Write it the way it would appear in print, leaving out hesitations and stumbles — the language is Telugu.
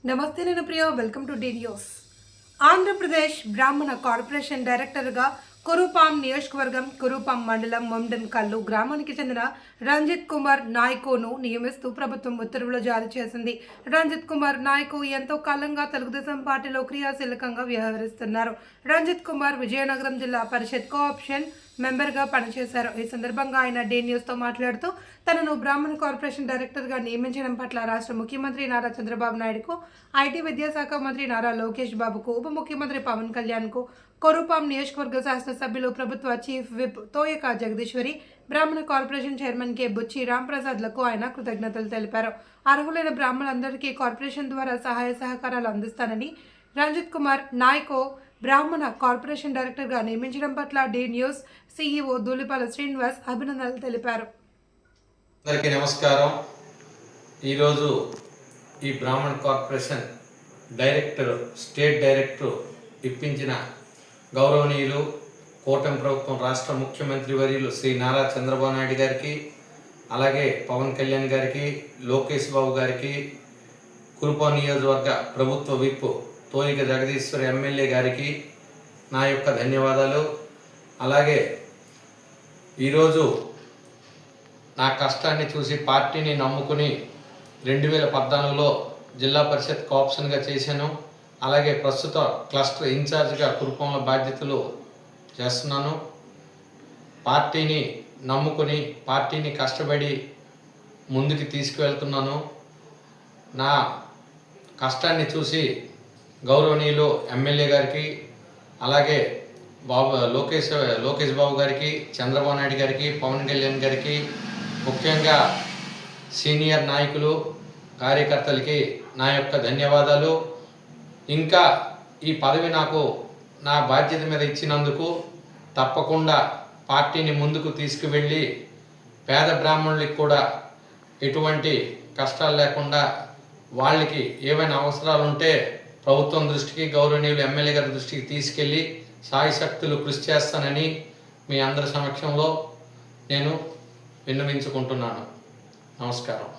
నమస్తే నేను Priya welcome to D news. Andhra Pradesh Brahmana corporation డైరెక్టర్గా కురుపాం నియోజకవర్గం కురుపాం మండలం మొండన్ కల్లు గ్రామానికి చెందిన రంజిత్ కుమార్ నాయకోను నియమిస్తూ ప్రభుత్వం ఉత్తర్వులు జారీ చేసింది. రంజిత్ కుమార్ నాయకు ఎంతో కాలంగా తెలుగుదేశం పార్టీలో క్రియాశీలకంగా వ్యవహరిస్తున్నారు. రంజిత్ కుమార్ విజయనగరం జిల్లా పరిషత్ కోఆప్షన్ మెంబర్గా పనిచేశారు. ఈ సందర్భంగా ఆయన డి న్యూస్తో మాట్లాడుతూ తనను బ్రాహ్మణ కార్పొరేషన్ డైరెక్టర్గా నియమించడం పట్ల రాష్ట్ర ముఖ్యమంత్రి నారా చంద్రబాబు నాయుడుకు, ఐటీ విద్యాశాఖ మంత్రి నారా లోకేష్ బాబుకు, ఉప ముఖ్యమంత్రి పవన్ కళ్యాణ్కు, కొరుపాం నియోజకవర్గ శాసనసభ్యులు ప్రభుత్వ చీఫ్ విప్ తోయక జగదీశ్వరి, బ్రాహ్మణ కార్పొరేషన్ చైర్మన్ కె బుచ్చి రాంప్రసాద్లకు ఆయన కృతజ్ఞతలు తెలిపారు. అర్హులైన బ్రాహ్మణులందరికీ కార్పొరేషన్ ద్వారా సహాయ సహకారాలు అందిస్తానని రంజిత్ కుమార్ నాయకో బ్రాహ్మణ కార్పొరేషన్ డైరెక్టర్గా నియమించడం పట్ల D news CEO Dhulipala Srinivas అభినందనలు తెలిపారు. అందరికీ నమస్కారం. ఈరోజు ఈ బ్రాహ్మణ కార్పొరేషన్ స్టేట్ డైరెక్టర్ ఇప్పించిన గౌరవనీయులు కూటమి ప్రభుత్వం రాష్ట్ర ముఖ్యమంత్రి వర్యులు శ్రీ నారా చంద్రబాబు నాయుడు గారికి, అలాగే పవన్ కళ్యాణ్ గారికి, లోకేష్ బాబు గారికి, కురుపాం నియోజకవర్గ ప్రభుత్వ విప్ తోయక జగదీశ్వరి ఎమ్మెల్యే గారికి నా యొక్క ధన్యవాదాలు. అలాగే ఈరోజు నా కష్టాన్ని చూసి పార్టీని నమ్ముకుని 2014లో జిల్లా పరిషత్ కోఆప్షన్గా చేశాను. అలాగే ప్రస్తుత క్లస్టర్ ఇన్ఛార్జ్గా కురుపాంలో బాధ్యతలు చేస్తున్నాను. పార్టీని నమ్ముకుని పార్టీని కష్టపడి ముందుకు తీసుకువెళ్తున్నాను. నా కష్టాన్ని చూసి గౌరవనీయులు ఎమ్మెల్యే గారికి, అలాగే లోకేష్ బాబు గారికి, చంద్రబాబు నాయుడు గారికి, పవన్ కళ్యాణ్ గారికి, ముఖ్యంగా సీనియర్ నాయకులు కార్యకర్తలకి నా యొక్క ధన్యవాదాలు. ఇంకా ఈ పదవి నాకు నా బాధ్యత మీద ఇచ్చినందుకు తప్పకుండా పార్టీని ముందుకు తీసుకువెళ్ళి పేద బ్రాహ్మణులకి కూడా ఎటువంటి కష్టాలు లేకుండా వాళ్ళకి ఏవైనా అవసరాలు ఉంటే ప్రభుత్వం దృష్టికి, గౌరవనీయులు ఎమ్మెల్యే గారి దృష్టికి తీసుకెళ్ళి సాయశక్తులు కృషి చేస్తానని మీ అందరి సమక్షంలో నేను విన్నవించుకుంటున్నాను. నమస్కారం.